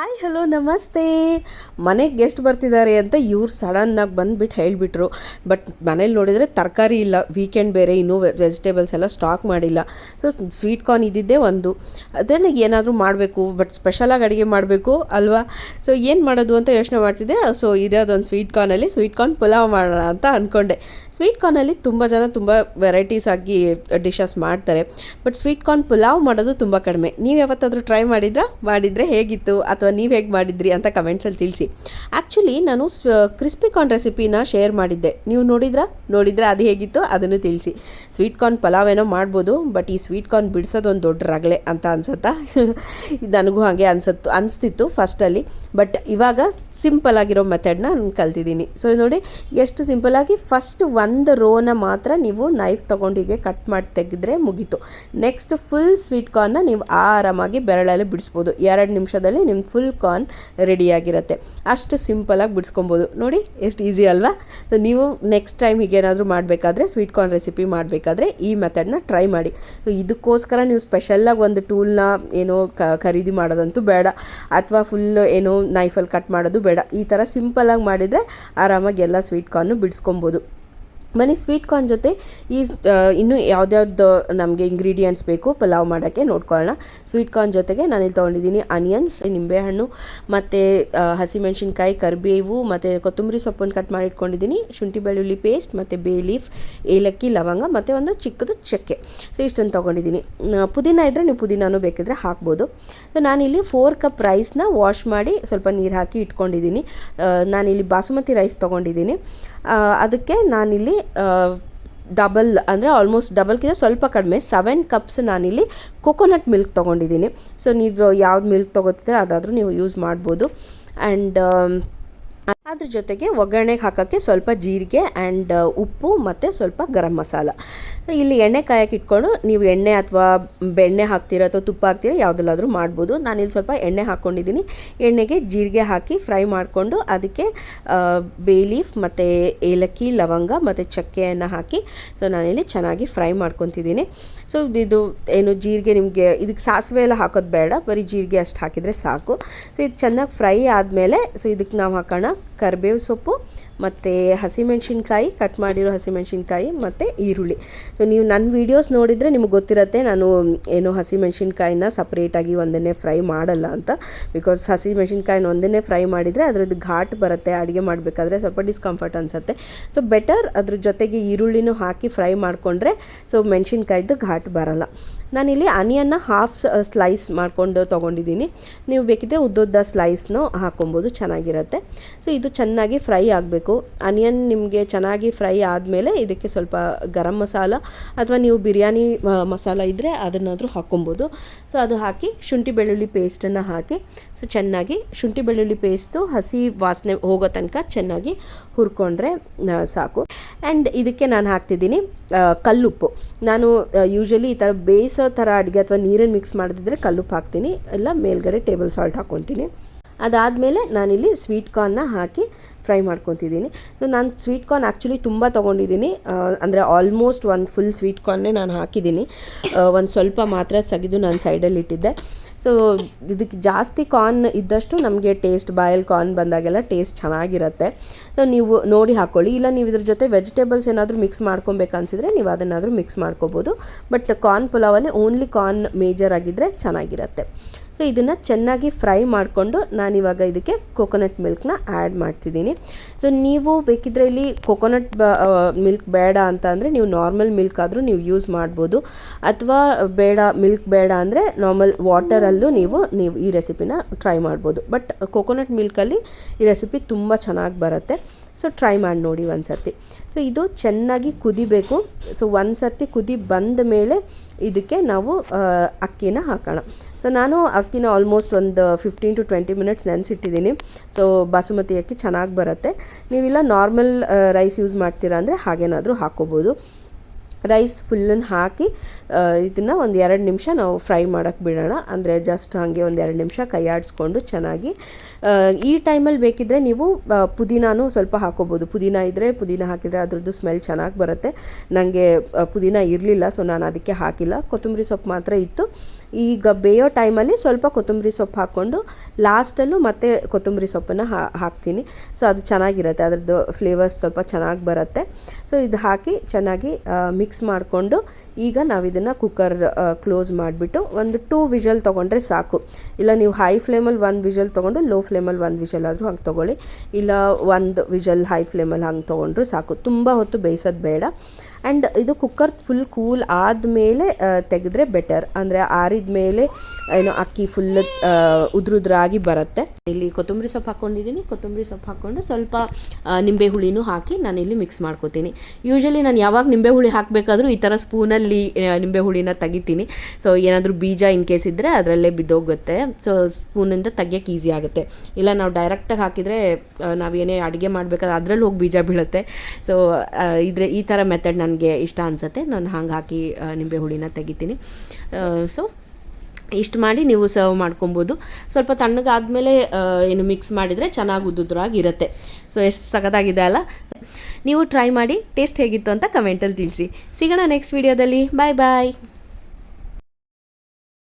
Hi hello ನಮಸ್ತೆ. ಮನೆಗೆ guest ಬರ್ತಿದ್ದಾರೆ ಅಂತ ಇವ್ರು ಸಡನ್ನಾಗಿ ಬಂದುಬಿಟ್ಟು ಹೇಳಿಬಿಟ್ರು. ಬಟ್ ಮನೇಲಿ ನೋಡಿದರೆ ತರಕಾರಿ ಇಲ್ಲ, ವೀಕೆಂಡ್ ಬೇರೆ, ಇನ್ನೂ ವೆಜಿಟೇಬಲ್ಸ್ ಎಲ್ಲ ಸ್ಟಾಕ್ ಮಾಡಿಲ್ಲ. ಸೊ ಸ್ವೀಟ್ ಕಾರ್ನ್ ಇದ್ದಿದ್ದೇ ಒಂದು, ಅದನ್ನು ಏನಾದರೂ ಮಾಡಬೇಕು, ಬಟ್ ಸ್ಪೆಷಲಾಗಿ ಅಡುಗೆ ಮಾಡಬೇಕು ಅಲ್ವಾ. ಸೊ ಏನು ಮಾಡೋದು ಅಂತ ಯೋಚನೆ ಮಾಡ್ತಿದ್ದೆ. ಸೊ ಇರೋದೊಂದು ಸ್ವೀಟ್ ಕಾರ್ನ್ ಪುಲಾವ್ ಮಾಡೋಣ ಅಂತ ಅಂದ್ಕೊಂಡೆ. ಸ್ವೀಟ್ ಕಾರ್ನಲ್ಲಿ ತುಂಬ ಜನ ತುಂಬ ವೆರೈಟೀಸ್ ಆಗಿ ಡಿಶಸ್ ಮಾಡ್ತಾರೆ, ಬಟ್ ಸ್ವೀಟ್ ಕಾರ್ನ್ ಪುಲಾವ್ ಮಾಡೋದು ತುಂಬ ಕಡಿಮೆ. ನೀವು ಯಾವತ್ತಾದರೂ ಟ್ರೈ ಮಾಡಿದರೆ ಹೇಗಿತ್ತು, ಅಥವಾ ನೀವು ಹೇಗೆ ಮಾಡಿದ್ರಿ ಅಂತ ಕಮೆಂಟ್ಸಲ್ಲಿ ತಿಳಿಸಿ. ಆ್ಯಕ್ಚುಲಿ ನಾನು ಕ್ರಿಸ್ಪಿ ಕಾರ್ನ್ ರೆಸಿಪಿನ ಶೇರ್ ಮಾಡಿದ್ದೆ, ನೀವು ನೋಡಿದ್ರೆ ಅದು ಹೇಗಿತ್ತು ಅದನ್ನು ತಿಳಿಸಿ. ಸ್ವೀಟ್ ಕಾರ್ನ್ ಪಲಾವ್ ಏನೋ ಮಾಡ್ಬೋದು, ಬಟ್ ಈ ಸ್ವೀಟ್ ಕಾರ್ನ್ ಬಿಡಿಸೋದು ಒಂದು ದೊಡ್ಡ ರಗಳೆ ಅಂತ ಅನ್ಸುತ್ತಾ. ನನಗೂ ಹಾಗೆ ಅನಿಸ್ತಿತ್ತು ಫಸ್ಟಲ್ಲಿ, ಬಟ್ ಇವಾಗ ಸಿಂಪಲ್ ಆಗಿರೋ ಮೆಥಡ್ನ ನಾನು ಕಲ್ತಿದ್ದೀನಿ. ಸೊ ನೋಡಿ ಎಷ್ಟು ಸಿಂಪಲ್ಲಾಗಿ, ಫಸ್ಟ್ ಒಂದು ರೋನ ಮಾತ್ರ ನೀವು ನೈಫ್ ತೊಗೊಂಡಿಗೆ ಕಟ್ ಮಾಡಿ ತೆಗೆದ್ರೆ ಮುಗೀತು. ನೆಕ್ಸ್ಟ್ ಫುಲ್ ಸ್ವೀಟ್ ಕಾರ್ನ್ನ ನೀವು ಆರಾಮಾಗಿ ಬೆರಳಲ್ಲಿ ಬಿಡಿಸ್ಬೋದು. 2 ನಿಮಿಷದಲ್ಲಿ ನಿಮ್ಮ ಫುಲ್ ಕಾರ್ನ್ ರೆಡಿಯಾಗಿರುತ್ತೆ. ಅಷ್ಟು ಸಿಂಪಲಾಗಿ ಬಿಡಿಸ್ಕೊಬೋದು. ನೋಡಿ ಎಷ್ಟು ಈಸಿ ಅಲ್ವಾ. ಸೊ ನೀವು ನೆಕ್ಸ್ಟ್ ಟೈಮ್ ಹೀಗೇನಾದರೂ ಮಾಡಬೇಕಾದ್ರೆ, ಸ್ವೀಟ್ ಕಾರ್ನ್ ರೆಸಿಪಿ ಮಾಡಬೇಕಾದ್ರೆ ಈ ಮೆಥಡ್ನ ಟ್ರೈ ಮಾಡಿ. ಸೊ ಇದಕ್ಕೋಸ್ಕರ ನೀವು ಸ್ಪೆಷಲಾಗಿ ಒಂದು ಟೂಲ್ನ ಏನೋ ಖರೀದಿ ಮಾಡೋದಂತೂ ಬೇಡ, ಅಥವಾ ಫುಲ್ ಏನೋ ನೈಫಲ್ಲಿ ಕಟ್ ಮಾಡೋದು ಬೇಡ. ಈ ಥರ ಸಿಂಪಲಾಗಿ ಮಾಡಿದರೆ ಆರಾಮಾಗಿ ಎಲ್ಲ ಸ್ವೀಟ್ ಕಾರ್ನು ಬಿಡಿಸ್ಕೊಬೋದು. ಬನ್ನಿ ಸ್ವೀಟ್ ಕಾರ್ನ್ ಜೊತೆ ಇನ್ನೂ ಯಾವ್ದ್ಯಾವ್ದು ನಮಗೆ ಇಂಗ್ರೀಡಿಯೆಂಟ್ಸ್ ಬೇಕು ಪಲಾವ್ ಮಾಡೋಕ್ಕೆ ನೋಡ್ಕೊಳ್ಳೋಣ. ಸ್ವೀಟ್ ಕಾರ್ನ್ ಜೊತೆಗೆ ನಾನಿಲ್ಲಿ ತೊಗೊಂಡಿದ್ದೀನಿ ಆನಿಯನ್ಸ್, ನಿಂಬೆಹಣ್ಣು, ಮತ್ತು ಹಸಿಮೆಣ್ಸಿನ್ಕಾಯಿ, ಕರಿಬೇವು, ಮತ್ತು ಕೊತ್ತಂಬರಿ ಸೊಪ್ಪನ್ನು ಕಟ್ ಮಾಡಿ ಇಟ್ಕೊಂಡಿದ್ದೀನಿ, ಶುಂಠಿ ಬೆಳ್ಳುಳ್ಳಿ ಪೇಸ್ಟ್, ಮತ್ತು ಬೇ ಲೀಫ್, ಏಲಕ್ಕಿ, ಲವಂಗ, ಮತ್ತು ಒಂದು ಚಿಕ್ಕದು ಚಕ್ಕೆ. ಸೊ ಇಷ್ಟನ್ನು ತೊಗೊಂಡಿದ್ದೀನಿ. ಪುದೀನ ಇದ್ದರೆ ನೀವು ಪುದೀನೂ ಬೇಕಿದ್ರೆ ಹಾಕ್ಬೋದು. ಸೊ ನಾನಿಲ್ಲಿ 4 ಕಪ್ ರೈಸ್ನ ವಾಶ್ ಮಾಡಿ ಸ್ವಲ್ಪ ನೀರು ಹಾಕಿ ಇಟ್ಕೊಂಡಿದ್ದೀನಿ. ನಾನಿಲ್ಲಿ ಬಾಸುಮತಿ ರೈಸ್ ತೊಗೊಂಡಿದ್ದೀನಿ. ಅದಕ್ಕೆ ನಾನಿಲ್ಲಿ ಡಬಲ್, ಅಂದರೆ ಆಲ್ಮೋಸ್ಟ್ ಡಬಲ್ಗಿಂತ ಸ್ವಲ್ಪ ಕಡಿಮೆ 7 ಕಪ್ಸ್ ನಾನಿಲ್ಲಿ ಕೊಕೊನಟ್ ಮಿಲ್ಕ್ ತೊಗೊಂಡಿದ್ದೀನಿ. ಸೊ ನೀವು ಯಾವ್ದು ಮಿಲ್ಕ್ ತೊಗೋತಿದ್ರೆ ಅದಾದರೂ ನೀವು ಯೂಸ್ ಮಾಡ್ಬೋದು. ಆ್ಯಂಡ್ ಅದ್ರ ಜೊತೆಗೆ ಒಗ್ಗರಣೆಗೆ ಹಾಕೋಕ್ಕೆ ಸ್ವಲ್ಪ ಜೀರಿಗೆ ಆ್ಯಂಡ್ ಉಪ್ಪು ಮತ್ತು ಸ್ವಲ್ಪ ಗರಂ ಮಸಾಲ. ಇಲ್ಲಿ ಎಣ್ಣೆ ಕಾಯಕ್ಕೆ ಇಟ್ಕೊಂಡು ನೀವು ಎಣ್ಣೆ ಅಥವಾ ಬೆಣ್ಣೆ ಹಾಕ್ತೀರ ಅಥವಾ ತುಪ್ಪ ಹಾಕ್ತೀರ, ಯಾವುದಲ್ಲಾದರೂ ಮಾಡ್ಬೋದು. ನಾನಿಲ್ಲಿ ಸ್ವಲ್ಪ ಎಣ್ಣೆ ಹಾಕ್ಕೊಂಡಿದ್ದೀನಿ. ಎಣ್ಣೆಗೆ ಜೀರಿಗೆ ಹಾಕಿ ಫ್ರೈ ಮಾಡಿಕೊಂಡು ಅದಕ್ಕೆ ಬೇ ಲೀಫ್ ಮತ್ತು ಏಲಕ್ಕಿ, ಲವಂಗ ಮತ್ತು ಚಕ್ಕೆಯನ್ನು ಹಾಕಿ ಸೊ ನಾನಿಲ್ಲಿ ಚೆನ್ನಾಗಿ ಫ್ರೈ ಮಾಡ್ಕೊತಿದ್ದೀನಿ. ಸೊ ಇದು ಏನು ಜೀರಿಗೆ, ನಿಮಗೆ ಇದಕ್ಕೆ ಸಾಸಿವೆ ಎಲ್ಲ ಹಾಕೋದು ಬೇಡ, ಬರೀ ಜೀರಿಗೆ ಅಷ್ಟು ಹಾಕಿದರೆ ಸಾಕು. ಸೊ ಇದು ಚೆನ್ನಾಗಿ ಫ್ರೈ ಆದಮೇಲೆ ಸೊ ಇದಕ್ಕೆ ನಾವು ಹಾಕೋಣ ಕರಿಬೇವು ಸೊಪ್ಪು ಮತ್ತು ಹಸಿಮೆಣ್ಸಿನ್ಕಾಯಿ, ಕಟ್ ಮಾಡಿರೋ ಹಸಿಮೆಣ್ಸಿನ್ಕಾಯಿ ಮತ್ತು ಈರುಳ್ಳಿ. ಸೊ ನೀವು ನನ್ನ ವೀಡಿಯೋಸ್ ನೋಡಿದರೆ ನಿಮಗೆ ಗೊತ್ತಿರುತ್ತೆ, ನಾನು ಏನು ಹಸಿಮೆಣ್ಸಿನ್ಕಾಯಿನ ಸಪ್ರೇಟಾಗಿ ಒಂದನ್ನೇ ಫ್ರೈ ಮಾಡಲ್ಲ ಅಂತ. ಬಿಕಾಸ್ ಹಸಿಮೆಣ್ಸಿನ್ಕಾಯಿನ ಒಂದನ್ನೇ ಫ್ರೈ ಮಾಡಿದರೆ ಅದರದ್ದು ಘಾಟ್ ಬರುತ್ತೆ, ಅಡುಗೆ ಮಾಡಬೇಕಾದ್ರೆ ಸ್ವಲ್ಪ ಡಿಸ್ಕಂಫರ್ಟ್ ಅನಿಸುತ್ತೆ. ಸೊ ಬೆಟರ್ ಅದ್ರ ಜೊತೆಗೆ ಈರುಳ್ಳಿನೂ ಹಾಕಿ ಫ್ರೈ ಮಾಡಿಕೊಂಡ್ರೆ ಸೊ ಮೆಣಸಿನ್ಕಾಯ್ದು ಘಾಟ್ ಬರಲ್ಲ. ನಾನಿಲ್ಲಿ ಆನಿಯನ್ನ ಹಾಫ್ ಸ್ಲೈಸ್ ಮಾಡಿಕೊಂಡು ತೊಗೊಂಡಿದ್ದೀನಿ. ನೀವು ಬೇಕಿದ್ದರೆ ಉದ್ದುದ್ದ ಸ್ಲೈಸ್ನೂ ಹಾಕೊಬೋದು, ಚೆನ್ನಾಗಿರುತ್ತೆ. ಸೊ ಇದು ಚೆನ್ನಾಗಿ ಫ್ರೈ ಆಗಬೇಕು. ಆನಿಯನ್ ನಿಮಗೆ ಚೆನ್ನಾಗಿ ಫ್ರೈ ಆದಮೇಲೆ ಇದಕ್ಕೆ ಸ್ವಲ್ಪ ಗರಂ ಮಸಾಲ ಅಥವಾ ನೀವು ಬಿರಿಯಾನಿ ಮಸಾಲ ಇದ್ದರೆ ಅದನ್ನಾದರೂ ಹಾಕ್ಕೊಬೋದು. ಸೊ ಅದು ಹಾಕಿ ಶುಂಠಿ ಬೆಳ್ಳುಳ್ಳಿ ಪೇಸ್ಟನ್ನು ಹಾಕಿ ಸೊ ಚೆನ್ನಾಗಿ ಶುಂಠಿ ಬೆಳ್ಳುಳ್ಳಿ ಪೇಸ್ಟು ಹಸಿ ವಾಸನೆ ಹೋಗೋ ತನಕ ಚೆನ್ನಾಗಿ ಹುರ್ಕೊಂಡ್ರೆ ಸಾಕು. ಆ್ಯಂಡ್ ಇದಕ್ಕೆ ನಾನು ಹಾಕ್ತಿದ್ದೀನಿ ಕಲ್ಲುಪ್ಪು. ನಾನು ಯೂಶ್ವಲಿ ಈ ಥರ ಬೇಯಿಸೋ ಥರ ಅಡುಗೆ ಅಥವಾ ನೀರನ್ನು ಮಿಕ್ಸ್ ಮಾಡಿದ್ರೆ ಕಲ್ಲುಪ್ಪು ಹಾಕ್ತೀನಿ, ಇಲ್ಲ ಮೇಲ್ಗಡೆ ಟೇಬಲ್ ಸಾಲ್ಟ್ ಹಾಕ್ಕೊತೀನಿ. ಅದಾದಮೇಲೆ ನಾನಿಲ್ಲಿ ಸ್ವೀಟ್ ಕಾರ್ನ್ನ ಹಾಕಿ ಫ್ರೈ ಮಾಡ್ಕೊತಿದ್ದೀನಿ. ಸೊ ನಾನು ಸ್ವೀಟ್ ಕಾರ್ನ್ ಆ್ಯಕ್ಚುಲಿ ತುಂಬ ತೊಗೊಂಡಿದ್ದೀನಿ, ಅಂದರೆ ಆಲ್ಮೋಸ್ಟ್ ಒಂದು ಫುಲ್ ಸ್ವೀಟ್ ಕಾರ್ನೇ ನಾನು ಹಾಕಿದ್ದೀನಿ. ಒಂದು ಸ್ವಲ್ಪ ಮಾತ್ರ ತೆಗೆದು ನಾನು ಸೈಡಲ್ಲಿ ಇಟ್ಟಿದ್ದೆ. ಸೊ ಇದಕ್ಕೆ ಜಾಸ್ತಿ ಕಾರ್ನ್ ಇದ್ದಷ್ಟು ನಮಗೆ ಟೇಸ್ಟ್, ಬಾಯಲ್ಲಿ ಕಾರ್ನ್ ಬಂದಾಗೆಲ್ಲ ಟೇಸ್ಟ್ ಚೆನ್ನಾಗಿರುತ್ತೆ. ಸೊ ನೀವು ನೋಡಿ ಹಾಕ್ಕೊಳ್ಳಿ, ಇಲ್ಲ ನೀವು ಇದ್ರ ಜೊತೆ ವೆಜಿಟೇಬಲ್ಸ್ ಏನಾದರೂ ಮಿಕ್ಸ್ ಮಾಡ್ಕೊಬೇಕನ್ಸಿದ್ರೆ ನೀವು ಅದನ್ನಾದರೂ ಮಿಕ್ಸ್ ಮಾಡ್ಕೋಬೋದು. ಬಟ್ ಕಾರ್ನ್ ಪುಲಾವಲ್ಲಿ ಓನ್ಲಿ ಕಾರ್ನ್ ಮೇಜರ್ ಆಗಿದ್ದರೆ ಚೆನ್ನಾಗಿರುತ್ತೆ. ಸೊ ಇದನ್ನು ಚೆನ್ನಾಗಿ ಫ್ರೈ ಮಾಡಿಕೊಂಡು ನಾನಿವಾಗ ಇದಕ್ಕೆ ಕೊಕೊನಟ್ ಮಿಲ್ಕ್ನ ಆ್ಯಡ್ ಮಾಡ್ತಿದ್ದೀನಿ. ಸೊ ನೀವು ಬೇಕಿದ್ದರೆ ಇಲ್ಲಿ ಕೊಕೊನಟ್ ಮಿಲ್ಕ್ ಬೇಡ ಅಂತ ಅಂದರೆ ನೀವು ನಾರ್ಮಲ್ ಮಿಲ್ಕ್ ಆದರೂ ನೀವು ಯೂಸ್ ಮಾಡ್ಬೋದು, ಅಥವಾ ಮಿಲ್ಕ್ ಬೇಡ ಅಂದರೆ ನಾರ್ಮಲ್ ವಾಟರಲ್ಲೂ ನೀವು ಈ ರೆಸಿಪಿನ ಟ್ರೈ ಮಾಡ್ಬೋದು. ಬಟ್ ಕೊಕೊನಟ್ ಮಿಲ್ಕಲ್ಲಿ ಈ ರೆಸಿಪಿ ತುಂಬ ಚೆನ್ನಾಗಿ ಬರುತ್ತೆ. ಸೊ ಟ್ರೈ ಮಾಡಿ ನೋಡಿ ಒಂದು ಸರ್ತಿ. ಸೊ ಇದು ಚೆನ್ನಾಗಿ ಕುದಿಬೇಕು. ಸೊ ಒಂದು ಸರ್ತಿ ಕುದಿ ಬಂದ ಮೇಲೆ ಇದಕ್ಕೆ ನಾವು ಅಕ್ಕಿನ ಹಾಕೋಣ. ಸೊ ನಾನು ಅಕ್ಕಿನ ಆಲ್ಮೋಸ್ಟ್ ಒಂದು 15 to 20 ಮಿನಿಟ್ಸ್ ನೆನೆಸಿಟ್ಟಿದ್ದೀನಿ. ಸೊ ಬಾಸುಮತಿ ಅಕ್ಕಿ ಚೆನ್ನಾಗಿ ಬರುತ್ತೆ. ನೀವಿಲ್ಲ ನಾರ್ಮಲ್ ರೈಸ್ ಯೂಸ್ ಮಾಡ್ತೀರಾ ಅಂದರೆ ಹಾಗೇನಾದರೂ ಹಾಕ್ಕೋಬೋದು. ರೈಸ್ ಫುಲ್ಲನ್ನು ಹಾಕಿ ಇದನ್ನು ಒಂದು 2 ನಿಮಿಷ ನಾವು ಫ್ರೈ ಮಾಡೋಕ್ಕೆ ಬಿಡೋಣ. ಅಂದರೆ ಜಸ್ಟ್ ಹಾಗೆ ಒಂದು 2 ನಿಮಿಷ ಕೈ ಆಡಿಸ್ಕೊಂಡು ಚೆನ್ನಾಗಿ. ಈ ಟೈಮಲ್ಲಿ ಬೇಕಿದ್ದರೆ ನೀವು ಪುದೀನಾನು ಸ್ವಲ್ಪ ಹಾಕೋಬೋದು. ಪುದೀನ ಇದ್ದರೆ ಪುದೀನ ಹಾಕಿದರೆ ಅದರದ್ದು ಸ್ಮೆಲ್ ಚೆನ್ನಾಗಿ ಬರುತ್ತೆ. ನನಗೆ ಪುದೀನ ಇರಲಿಲ್ಲ, ಸೊ ನಾನು ಅದಕ್ಕೆ ಹಾಕಿಲ್ಲ. ಕೊತ್ತಂಬರಿ ಸೊಪ್ಪು ಮಾತ್ರ ಇತ್ತು. ಈಗ ಬೇಯೋ ಟೈಮಲ್ಲಿ ಸ್ವಲ್ಪ ಕೊತ್ತಂಬರಿ ಸೊಪ್ಪು ಹಾಕ್ಕೊಂಡು ಲಾಸ್ಟಲ್ಲೂ ಮತ್ತೆ ಕೊತ್ತಂಬರಿ ಸೊಪ್ಪನ್ನು ಹಾಕ್ತೀನಿ. ಸೊ ಅದು ಚೆನ್ನಾಗಿರುತ್ತೆ, ಅದರದ್ದು ಫ್ಲೇವರ್ಸ್ ಸ್ವಲ್ಪ ಚೆನ್ನಾಗಿ ಬರುತ್ತೆ. ಸೊ ಇದು ಹಾಕಿ ಚೆನ್ನಾಗಿ ಮಿಕ್ಸ್ ಮಾಡಿಕೊಂಡು ಈಗ ನಾವು ಇದನ್ನು ಕುಕ್ಕರ್ ಕ್ಲೋಸ್ ಮಾಡಿಬಿಟ್ಟು ಒಂದು 2 ವಿಷಲ್ ತೊಗೊಂಡ್ರೆ ಸಾಕು. ಇಲ್ಲ ನೀವು ಹೈ ಫ್ಲೇಮಲ್ಲಿ 1 ವಿಷಲ್ ತೊಗೊಂಡು ಲೋ ಫ್ಲೇಮಲ್ಲಿ 1 ವಿಷಲ್ ಆದರೂ ಹಂಗೆ ತೊಗೊಳ್ಳಿ, ಇಲ್ಲ 1 ವಿಷಲ್ ಹೈ ಫ್ಲೇಮಲ್ಲಿ ಹಂಗೆ ತೊಗೊಂಡ್ರು ಸಾಕು. ತುಂಬ ಹೊತ್ತು ಬೇಯಿಸೋದು ಬೇಡ. ಆ್ಯಂಡ್ ಇದು ಕುಕ್ಕರ್ ಫುಲ್ ಕೂಲ್ ಆದಮೇಲೆ ತೆಗೆದ್ರೆ ಬೆಟರ್, ಅಂದರೆ ಆರಿದ ಮೇಲೆ ಏನೋ ಅಕ್ಕಿ ಫುಲ್ ಉದ್ರುದ್ರಾಗಿ ಬರುತ್ತೆ. ಇಲ್ಲಿ ಕೊತ್ತಂಬರಿ ಸೊಪ್ಪು ಹಾಕ್ಕೊಂಡಿದ್ದೀನಿ, ಕೊತ್ತಂಬರಿ ಸೊಪ್ಪು ಹಾಕ್ಕೊಂಡು ಸ್ವಲ್ಪ ನಿಂಬೆ ಹುಳಿನೂ ಹಾಕಿ ನಾನಿಲ್ಲಿ ಮಿಕ್ಸ್ ಮಾಡ್ಕೋತೀನಿ. ಯೂಶ್ವಲಿ ನಾನು ಯಾವಾಗ ನಿಂಬೆ ಹುಳಿ ಹಾಕಬೇಕಾದ್ರೂ ಈ ಥರ ಸ್ಪೂನಲ್ಲಿ ನಿಂಬೆ ಹುಳಿನ ತೆಗಿತೀನಿ. ಸೊ ಏನಾದರೂ ಬೀಜ ಇನ್ ಕೇಸ್ ಇದ್ದರೆ ಅದರಲ್ಲೇ ಬಿದ್ದೋಗುತ್ತೆ. ಸೊ ಸ್ಪೂನಿಂದ ತೆಗಿಯೋಕ್ಕೆ ಈಸಿ ಆಗುತ್ತೆ. ಇಲ್ಲ ನಾವು ಡೈರೆಕ್ಟಾಗಿ ಹಾಕಿದರೆ ನಾವೇನೇ ಅಡುಗೆ ಮಾಡಬೇಕಾದ್ರೆ ಅದರಲ್ಲಿ ಹೋಗಿ ಬೀಜ ಬೀಳುತ್ತೆ. ಸೊ ಈ ಥರ ಮೆಥಡ್ ನನಗೆ ಇಷ್ಟ ಅನಿಸುತ್ತೆ. ನಾನು ಹಂಗೆ ಹಾಕಿ ನಿಂಬೆ ಹುಳಿನ ತೆಗಿತೀನಿ. ಸೊ ಇಷ್ಟು ಮಾಡಿ ನೀವು ಸರ್ವ್ ಮಾಡ್ಕೊಬೋದು. ಸ್ವಲ್ಪ ತಣ್ಣಗಾದಮೇಲೆ ಏನು ಮಿಕ್ಸ್ ಮಾಡಿದರೆ ಚೆನ್ನಾಗಿ ಉದ್ದುದ್ರಾಗಿರುತ್ತೆ. ಸೊ ಎಷ್ಟು ಸಖತ್ತಾಗಿದೆ ಅಲ್ಲ. ನೀವು ಟ್ರೈ ಮಾಡಿ ಟೇಸ್ಟ್ ಹೇಗಿತ್ತು ಅಂತ ಕಮೆಂಟಲ್ಲಿ ತಿಳಿಸಿ. ಸಿಗೋಣ ನೆಕ್ಸ್ಟ್ ವೀಡಿಯೋದಲ್ಲಿ. ಬಾಯ್ ಬಾಯ್.